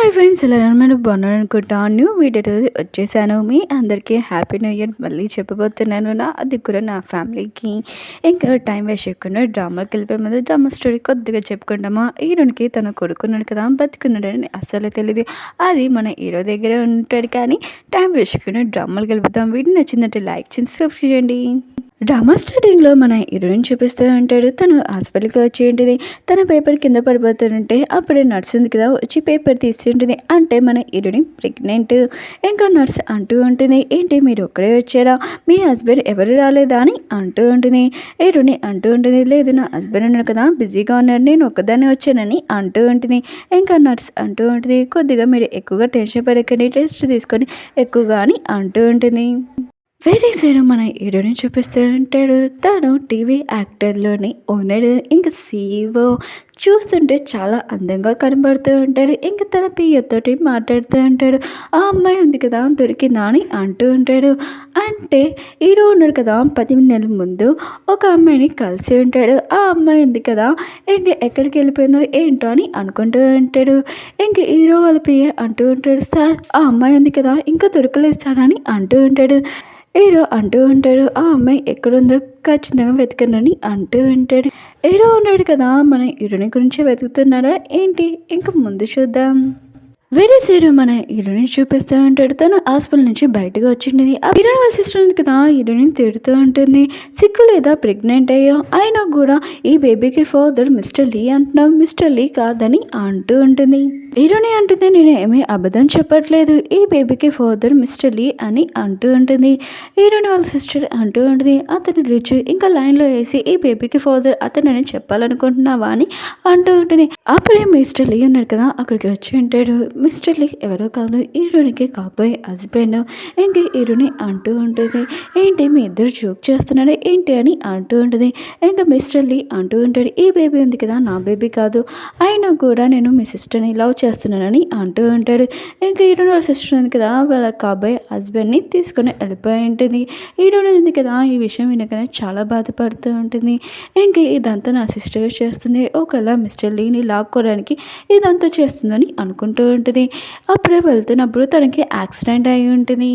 Hi friends, ఎలా ఉన్నారు? బాగున్నాను అనుకుంటా. న్యూ వీడియోతో వచ్చేసాను. మీ అందరికీ హ్యాపీ న్యూ ఇయర్ మళ్ళీ చెప్పబోతున్నాను. అది కూడా నా ఫ్యామిలీకి. ఇంకా టైం వేస్ట్ చేయకుండా డ్రామాకి వెళ్ళిపోయే ముందు డ్రామా స్టోరీ కొద్దిగా చెప్పుకుంటామా. హీరోనికి తన కొడుకున్నాడు కదా, బతికున్నాడని అస్సలు తెలియదు. అది మన హీరో దగ్గరే ఉంటాడు. కానీ టైం వేస్ట్ చేయకుండా డ్రామాలకు వెళ్ళిపోతాం. వీడియో నచ్చిందంటే లైక్ చేసి సబ్స్క్రైబ్ చేయండి. డ్రామా స్టార్టింగ్లో మన హీరోయిన్ చూపిస్తూ ఉంటాడు. తను హాస్పిటల్కి వచ్చి ఏంటిది తన పేపర్ కింద పడిపోతుంటే అప్పుడే నర్స్ ఉంది కదా వచ్చి పేపర్ తీస్తుంటుంది. అంటే మన హీరోయిన్ ప్రెగ్నెంట్. ఇంకా నర్స్ అంటూ ఉంటుంది, ఏంటి మీరు ఒక్కడే వచ్చారా, మీ హస్బెండ్ ఎవరు రాలేదా అని అంటూ ఉంటుంది. హీరోని అంటూ ఉంటుంది, లేదు నా హస్బెండ్ ఉన్నాడు కదా బిజీగా ఉన్నాడు, నేను ఒక్కదాన్ని వచ్చానని అంటూ ఉంటుంది. ఇంకా నర్స్ అంటూ ఉంటుంది, కొద్దిగా మీరు ఎక్కువగా టెన్షన్ పడకండి, టెస్ట్ తీసుకొని ఎక్కువగా అని అంటూ ఉంటుంది. వేరే సైడ్ మన హీరోని చూపిస్తూ ఉంటాడు. తను టీవీ యాక్టర్లోని ఓనర్, ఇంకా సీఈఓ. చూస్తుంటే చాలా అందంగా కనబడుతూ ఉంటాడు. ఇంకా తన పియ్యతోటి మాట్లాడుతూ ఉంటాడు. ఆ అమ్మాయి ఉంది కదా దొరికిందా అని అంటూ ఉంటాడు. అంటే హీరో ఉన్నాడు కదా 10 నెలల ముందు ఒక అమ్మాయిని కలిసి ఉంటాడు. ఆ అమ్మాయి ఉంది కదా ఇంక ఎక్కడికి వెళ్ళిపోయిందో ఏంటో అని అనుకుంటూ ఉంటాడు. ఇంక హీరో వాళ్ళ పియ్య అంటూ ఉంటాడు, సార్ ఆ అమ్మాయి ఉంది కదా ఇంకా దొరకలేదు సార్ అని అంటూ ఉంటాడు. హీరో అంటూ ఉంటాడు, ఆ అమ్మాయి ఎక్కడుందో ఖచ్చితంగా వెతకనని అంటూ ఉంటాడు. హీరో ఉన్నాడు కదా మన హీరోని గురించి వెతుకుతున్నాడా ఏంటి, ఇంకా ముందు చూద్దాం. వేరే సైడ్ మన హీరోని చూపిస్తూ ఉంటాడు. తను హాస్పిటల్ నుంచి బయటకు వచ్చింది. ఆ హీరోయిన్ వాళ్ళ సిస్టర్ ఉంది కదా హీరోయిన్ తిడుతూ ఉంటుంది, సిక్కు లేదా ప్రెగ్నెంట్ అయ్యో అయినా కూడా ఈ బేబీకి ఫాదర్ మిస్టర్ లీ అంటున్నావు, మిస్టర్ లీ కాదని అంటూ ఉంటుంది. హీరోని అంటుంది, నేను ఏమీ అబద్ధం చెప్పట్లేదు, ఈ బేబీకి ఫాదర్ మిస్టర్ లీ అని అంటూ ఉంటుంది. హీరోని వాళ్ళ సిస్టర్ అంటూ ఉంటుంది, అతను రిచ్, ఇంకా లైన్లో వేసి ఈ బేబీకి ఫాదర్ అతనని చెప్పాలనుకుంటున్నావా అని అంటూ ఉంటుంది. అప్పుడే మిస్టర్ లీ ఉన్నాడు కదా అక్కడికి వచ్చి ఉంటాడు. మిస్టర్ లీ ఎవరో కాదు హీరోనికి కాబోయే హస్బెండ్. ఇంక హీరోని అంటూ ఉంటుంది, ఏంటి మీ ఇద్దరు జోక్ చేస్తున్నాడు ఏంటి అని అంటూ ఉంటుంది. ఇంకా మిస్టర్ లీ అంటూ ఉంటాడు, ఈ బేబీ ఉంది కదా నా బేబీ కాదు, అయినా కూడా నేను మీ సిస్టర్ని లవ్ చేస్తున్నానని అంటూ ఉంటాడు. ఇంకా హీరోని వాళ్ళ సిస్టర్ ఉంది కదా వాళ్ళ కాబోయే హస్బెండ్ని తీసుకొని వెళ్ళిపోయి ఉంటుంది. హీరోని ఉంది కదా ఈ విషయం వినగానే చాలా బాధపడుతూ ఉంటుంది. ఇంక ఇదంతా నా సిస్టర్ చేస్తుంది, ఒకవేళ మిస్టర్ లీని లాక్కోవడానికి ఇదంతా చేస్తుందని అనుకుంటూ ఉంటుంది. అప్పుడే వెళ్తున్నప్పుడు తనకి యాక్సిడెంట్ అయి ఉంటుంది.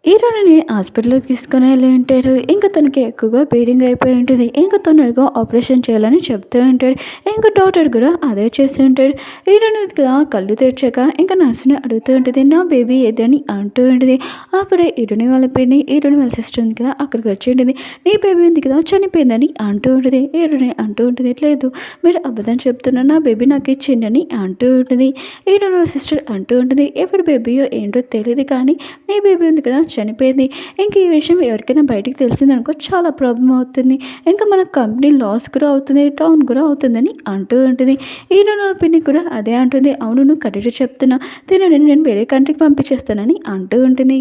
హీరోని హాస్పిటల్కి తీసుకుని వెళ్ళి ఉంటాడు. ఇంకా తనకి ఎక్కువగా బ్లీడింగ్ అయిపోయి ఉంటుంది. ఇంకా తొందరగా ఆపరేషన్ చేయాలని చెప్తూ ఉంటాడు. ఇంకా డాక్టర్ కూడా అదే చేస్తూ ఉంటాడు. హీరోని కదా కళ్ళు తెరిచాక ఇంకా నర్సుని అడుగుతూ ఉంటుంది, నా బేబీ ఏదని అంటూ ఉంటుంది. అప్పుడే హీరోని వాళ్ళ పిన్ని హీరోని వాళ్ళ సిస్టర్ ఉంది కదా అక్కడికి వచ్చి ఉంటుంది, నీ బేబీ ఉంది కదా చనిపోయిందని అంటూ ఉంటుంది. హీరోని అంటూ ఉంటుంది, లేదు మీరు అబద్ధం చెప్తున్నా, నా బేబీ నాకు ఇచ్చిందని అంటూ ఉంటుంది. హీరోని వాళ్ళ సిస్టర్ అంటూ ఉంటుంది, ఎవరి బేబీయో ఏంటో తెలియదు కానీ నీ బేబీ ఉంది కదా చనిపోయింది, ఇంక ఈ విషయం ఎవరికైనా బయటికి తెలిసిందనుకో చాలా ప్రాబ్లం అవుతుంది, ఇంకా మన కంపెనీ లాస్ కూడా అవుతుంది, టౌన్ కూడా అవుతుందని అంటూ ఉంటుంది. హీరోని వాళ్ళ పిన్ని కూడా అదే అంటుంది, అవును నువ్వు కరెక్ట్ చెప్తున్నా, తినని నేను వేరే కంట్రీకి పంపించేస్తానని అంటూ ఉంటుంది.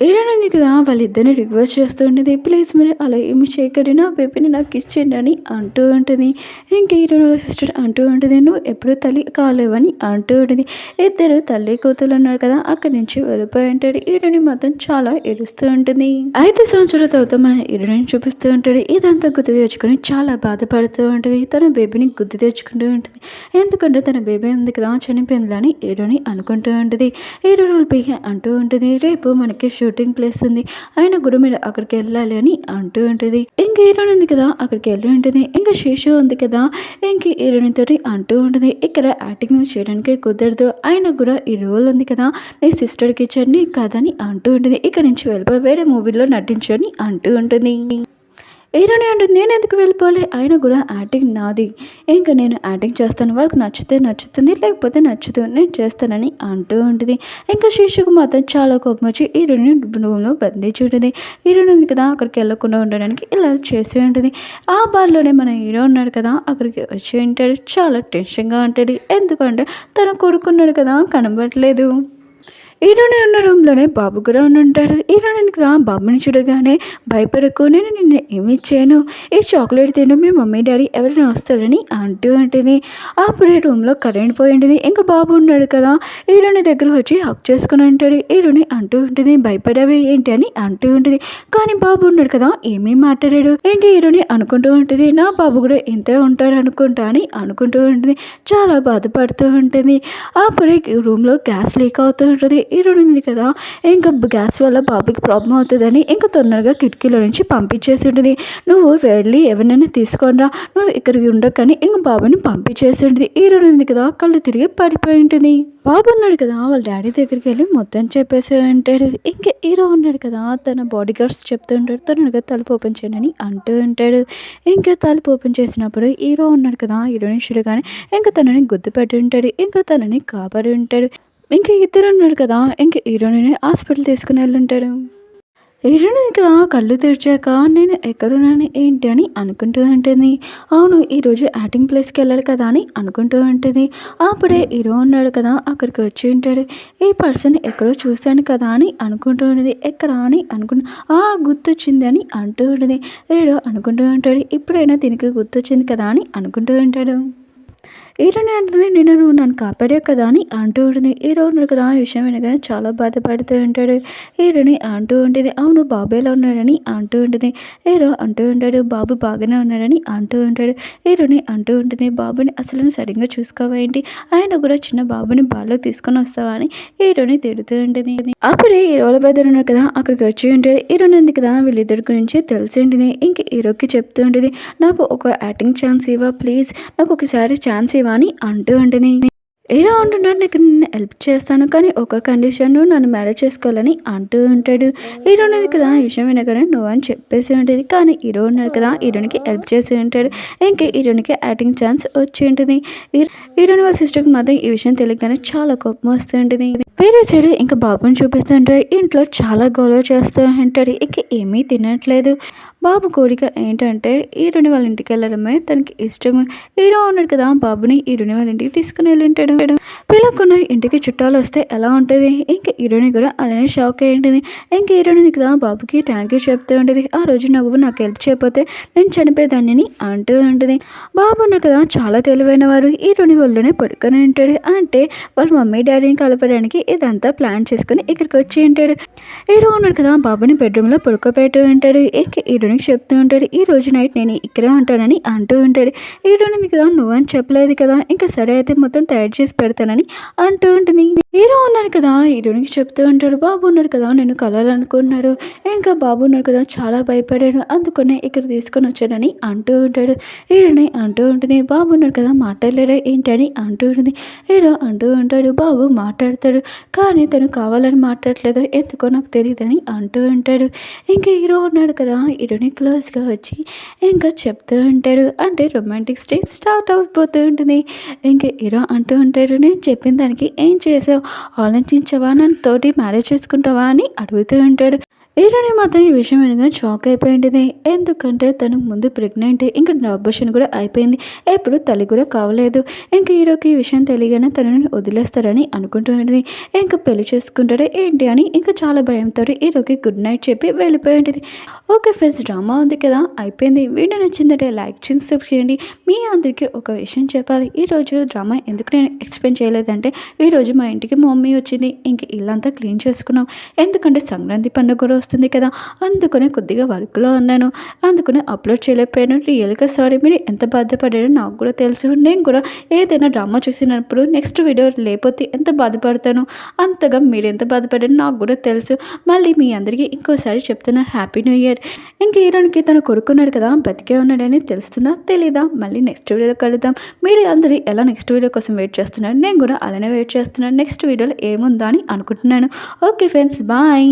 హీరోయిన్ ఉంది కదా వాళ్ళిద్దరిని రిక్వెస్ట్ చేస్తూ ఉంటుంది, ప్లీజ్ మీరు అలా ఏమి చేయకండి, నా బేబీని నాకు ఇచ్చేయండి అని అంటూ ఉంటుంది. ఇంకా హీరోయిన్ సిస్టర్ అంటూ ఉంటుంది, నువ్వు ఎప్పుడు తల్లి కాలేవని అంటూ ఉంటుంది. ఇద్దరు తల్లి కూతురు ఉన్నారు కదా అక్కడి నుంచి వెళ్ళిపోయి ఉంటాడు. హీరోయిన్ మాత్రం చాలా ఏడుస్తూ ఉంటుంది. 5 సంవత్సరాల తర్వాత మన హీరోయిన్ చూపిస్తూ ఉంటాడు. ఇదంతా గుర్తు తెచ్చుకొని చాలా బాధపడుతూ ఉంటుంది. తన బేబీని గుర్తు తెచ్చుకుంటూ ఉంటుంది. ఎందుకంటే తన బేబీ ఉంది కదా చనిపోయిందని హీరోని అనుకుంటూ ఉంటుంది. హీరోయిన్ పైకి అంటూ ఉంటుంది, రేపు మనకి షూటింగ్ ప్లేస్ ఉంది, అయినా కూడా మీరు అక్కడికి వెళ్ళాలి అని అంటూ ఉంటుంది. ఇంక హీరోయిన్ ఉంది కదా అక్కడికి వెళ్ళి ఉంటుంది. ఇంకా శేషు ఉంది కదా ఇంక హీరోయిన్ తోటి అంటూ ఉంటుంది, ఇక్కడ యాక్టింగ్ చేయడానికి కుదరదు, అయినా కూడా ఈ రోల్ ఉంది కదా నీ సిస్టర్కి ఇచ్చండి కాదని అంటూ ఉంటుంది. ఇక్కడ నుంచి వెళ్ళిపోయి వేరే మూవీలో నటించని అంటూ ఉంటుంది. హీరోని అంటుంది, నేను ఎందుకు వెళ్ళిపోవాలి, అయినా కూడా యాక్టింగ్ నాది, ఇంకా నేను యాక్టింగ్ చేస్తాను, వాళ్ళకి నచ్చితే నచ్చుతుంది లేకపోతే నచ్చదు, నేను చేస్తానని అంటూ ఉంటుంది. ఇంకా శిశుకు మాత్రం చాలా కోపం వచ్చి హీరోని రూమ్లో బంధించి ఉంటుంది. హీరోని ఉంది కదా అక్కడికి వెళ్ళకుండా ఉండడానికి ఇలా చేసి ఉంటుంది. ఆ బార్లోనే మన హీరో ఉన్నాడు కదా అక్కడికి వచ్చి ఉంటాడు. చాలా టెన్షన్గా ఉంటాడు, ఎందుకంటే తను కొడుకున్నాడు కదా కనబడట్లేదు. హీరోయిన్ ఉన్న రూమ్లోనే బాబు కూడా ఉంటాడు. హీరోయిన్ కదా బాబుని చూడగానే భయపడకు, నేను నిన్ను ఏమి చేయను, ఈ చాక్లెట్ తిను, మీ మమ్మీ డాడీ ఎవరైనా వస్తారని అంటూ ఉంటుంది. అప్పుడే రూమ్లో కరెంట్ పోయి ఉంటుంది. ఇంకా బాబు ఉన్నాడు కదా, హీరోని దగ్గర వచ్చి హక్ చేసుకుని ఉంటాడు. హీరోని అంటూ ఉంటుంది భయపడవి ఏంటి అని అంటూ ఉంటుంది. కానీ బాబు ఉన్నాడు కదా ఏమీ మాట్లాడాడు. ఇంకా హీరోని అనుకుంటూ ఉంటుంది నా బాబు కూడా ఇంతే ఉంటాడు అనుకుంటా అని అనుకుంటూ ఉంటుంది. చాలా బాధపడుతూ ఉంటుంది. అప్పుడే రూమ్లో గ్యాస్ లీక్ అవుతూ ఉంటుంది. హీరోయిన్ ఉంది కదా ఇంకా గ్యాస్ వల్ల బాబుకి ప్రాబ్లం అవుతుందని ఇంకా తొందరగా కిటికీలో నుంచి పంపించేసి ఉంటుంది. నువ్వు వెళ్ళి ఎవరినైనా తీసుకొనిరా, నువ్వు ఇక్కడికి ఉండకని ఇంక బాబుని పంపించేసి ఉంటుంది. హీరోయిన్ ఉంది కదా కళ్ళు తిరిగి పడిపోయి ఉంటుంది. బాబు ఉన్నాడు కదా వాళ్ళ డాడీ దగ్గరికి వెళ్ళి మొత్తం చెప్పేసి ఉంటాడు. ఇంకా హీరో ఉన్నాడు కదా తన బాడీ గార్డ్స్ చెప్తూ ఉంటాడు తొందరగా తలుపు ఓపెన్ చేయండి అని అంటూ ఉంటాడు. ఇంకా తలుపు ఓపెన్ చేసినప్పుడు హీరో ఉన్నాడు కదా హీరోయిన్ చూడగానే ఇంకా తనని గుర్తుపెట్టి ఉంటాడు. ఇంకా తనని కాపాడి ఉంటాడు. ఇంకా ఇద్దరు ఉన్నారు కదా ఇంక హీరోని హాస్పిటల్ తీసుకుని వెళ్ళుంటాడు. హీరోయిన్ కదా కళ్ళు తెరిచాక నేను ఎక్కడున్నాను ఏంటి అని అనుకుంటూ ఉంటుంది. అవును ఈరోజు యాక్టింగ్ ప్లేస్కి వెళ్ళాడు కదా అని అనుకుంటూ ఉంటుంది. అప్పుడే హీరో ఉన్నాడు కదా అక్కడికి వచ్చి ఉంటాడు. ఈ పర్సన్ ఎక్కడో చూశాను కదా అని అనుకుంటూ ఉంటుంది. ఎక్కడ అని గుర్తొచ్చింది అని అంటూ ఉంటుంది. హీరో అనుకుంటూ ఉంటాడు ఇప్పుడైనా దీనికి గుర్తొచ్చింది కదా అని అనుకుంటూ ఉంటాడు. హీరోయిన్ అంటుంది నువ్వు నన్ను కాపాడావు కదా అని అంటూ ఉంటుంది. హీరో ఉన్నాడు కదా ఆ విషయం వినగానే చాలా బాధపడుతూ ఉంటాడు. హీరోని అంటూ ఉంటుంది అవును బాబు ఎలా ఉన్నాడని అంటూ ఉంటుంది. హీరో అంటూ ఉంటాడు బాబు బాగానే ఉన్నాడని అంటూ ఉంటాడు. హీరోని అంటూ ఉంటుంది బాబుని అసలు సరిగ్గా చూసుకోవా ఏంటి, ఆయన కూడా చిన్న బాబుని బాల్లో తీసుకొని వస్తావా అని హీరోని తిడుతూ ఉంటుంది. అప్పుడే హీరోల బద్దరు ఉన్నాడు కదా అక్కడికి వచ్చి ఉంటాడు. హీరోని ఉంది కదా వీళ్ళిద్దరి గురించి తెలిసి ఉంటుంది. ఇంక హీరోకి చెప్తూ ఉంటుంది నాకు ఒక యాక్టింగ్ ఛాన్స్ ఇవ్వ ప్లీజ్, నాకు ఒకసారి ఛాన్స్ ఇవ్వ అని అంటూ ఉంటుంది. హీరో అంటున్నాడు నీకు నేను హెల్ప్ చేస్తాను కానీ ఒక కండిషన్ నన్ను మ్యారేజ్ చేసుకోవాలని అంటూ ఉంటాడు. హీరో ఉన్నది కదా ఈ విషయం వినగానే నువ్వు అని చెప్పేసి ఉంటుంది. కానీ హీరో ఉన్నారు కదా హీరోనికి హెల్ప్ చేసి ఉంటాడు. ఇంకా హీరోనికి యాక్టింగ్ ఛాన్స్ వచ్చి ఉంటుంది. హీరోని వాళ్ళ సిస్టర్కి మాత్రం ఈ విషయం తెలియగానే చాలా కోపం వస్తుంటుంది. వేరే సైడ్ ఇంకా బాబుని చూపిస్తుంటాడు. ఇంట్లో చాలా గొడవ చేస్తూ ఉంటాడు. ఇక ఏమీ తినట్లేదు. బాబు కోరిక ఏంటంటే హీరోని వాళ్ళ ఇంటికి వెళ్ళడమే తనకి ఇష్టం. హీరో ఉన్నాడు కదా బాబుని హీరోని వాళ్ళ ఇంటికి తీసుకుని వెళ్ళి ఉంటాడు. పిల్లకున్న ఇంటికి చుట్టాలు వస్తే ఎలా ఉంటుంది, ఇంకా హీరోని కూడా అలానే షాక్ అయి ఉంటుంది. ఇంకా హీరోని కదా బాబుకి థ్యాంక్ యూ చెప్తూ ఉంటుంది. ఆ రోజు నువ్వు నాకు హెల్ప్ చేయకపోతే నేను చనిపోయేదాన్ని అంటూ ఉంటుంది. బాబు ఉన్నాడు కదా చాలా తెలివైన వారు. హీరోని వాళ్ళనే పడుకొని ఉంటాడు. అంటే వాళ్ళ మమ్మీ డాడీని కలపడానికి ఇదంతా ప్లాన్ చేసుకుని ఇక్కడికి వచ్చి ఉంటాడు. హీరో ఉన్నాడు కదా బాబుని బెడ్రూమ్లో పడుకోబెట్టి ఉంటాడు. ఇంకా హీరోనికి చెప్తూ ఉంటాడు ఈ రోజు నైట్ నేను ఇక్కడే ఉంటానని అంటూ ఉంటాడు. హీరోని కదా నువ్వు అని చెప్పలేదు కదా, ఇంకా సరే అయితే మొత్తం తయారు చేసి పెడతానని అంటూ ఉంటుంది. హీరో ఉన్నాడు కదా హీరోనికి చెప్తూ ఉంటాడు బాబు ఉన్నాడు కదా నేను కలాలనుకున్నాడు. ఇంకా బాబు ఉన్నాడు కదా చాలా భయపడాడు అందుకనే ఇక్కడ తీసుకొని వచ్చాడని అంటూ ఉంటాడు. హీరోని అంటూ ఉంటుంది బాబు ఉన్నాడు కదా మాట్లాడలేడా ఏంటని అంటూ ఉంటుంది. హీరో అంటూ ఉంటాడు బాబు మాట్లాడతాడు కానీ తను కావాలని మాట్లాడలేదు ఎందుకో నాకు తెలియదని అంటూ ఉంటాడు. ఇంకా హీరో ఉన్నాడు కదా హీరోని క్లోజ్గా వచ్చి ఇంకా చెప్తూ ఉంటాడు. అంటే రొమాంటిక్ స్టేజ్ స్టార్ట్ అయిపోతూ ఉంటుంది. ఇంకా హీరో అంటూ ఉంటాడు నేను చెప్పిన దానికి ఏం చేసావు, ఆలోచించవా, నన్ను తోటి మ్యారేజ్ చేసుకుంటావా అని అడుగుతూ ఉంటాడు. హీరోని మాత్రం ఈ విషయం వినగానే షాక్ అయిపోయింది. ఎందుకంటే తనకు ముందు ప్రెగ్నెంట్ ఇంకా అబార్షన్ కూడా అయిపోయింది, ఎప్పుడు తల్లి కూడా కావలేదు. ఇంకా హీరోకి ఈ విషయం తెలియగానే తనని వదిలేస్తారని అనుకుంటూ ఉంటుంది. ఇంకా పెళ్లి చేసుకుంటాడు ఏంటి అని ఇంకా చాలా భయంతో హీరోకి గుడ్ నైట్ చెప్పి వెళ్ళిపోయి ఉంటుంది. ఓకే ఫ్రెండ్స్ డ్రామా ఉంది కదా అయిపోయింది. వీడియో నచ్చిందంటే లైక్ చేసి సబ్స్క్రైబ్ చేయండి. మీ అందరికీ ఒక విషయం చెప్పాలి, ఈరోజు డ్రామా ఎందుకు నేను ఎక్స్ప్లెయిన్ చేయలేదంటే ఈరోజు మా ఇంటికి మా మమ్మీ వచ్చింది. ఇంక ఇల్లంతా క్లీన్ చేసుకున్నాం ఎందుకంటే సంక్రాంతి పండుగ కూడా వస్తుంది కదా, అందుకనే కొద్దిగా వర్క్లో ఉన్నాను, అందుకనే అప్లోడ్ చేయలేకపోయాను. రియల్గా సారీ. మీరు ఎంత బాధపడారో నాకు కూడా తెలుసు. నేను కూడా ఏదైనా డ్రామా చూసినప్పుడు నెక్స్ట్ వీడియో లేకపోతే ఎంత బాధపడతాను అంతగా మీరు ఎంత బాధపడారో నాకు కూడా తెలుసు. మళ్ళీ మీ అందరికీ ఇంకోసారి చెప్తున్నాను హ్యాపీ న్యూ ఇయర్. ఇంక హీరోనికి తను కొడుకున్నాడు కదా బతికే ఉన్నాడని తెలుస్తుందా తెలీదా మళ్ళీ నెక్స్ట్ వీడియోలో కలుద్దాం. మీరు అందరూ ఎలా నెక్స్ట్ వీడియో కోసం వెయిట్ చేస్తున్నారు, నేను కూడా అలానే వెయిట్ చేస్తున్నాను. నెక్స్ట్ వీడియోలో ఏముందా అని అనుకుంటున్నాను. Okay friends bye.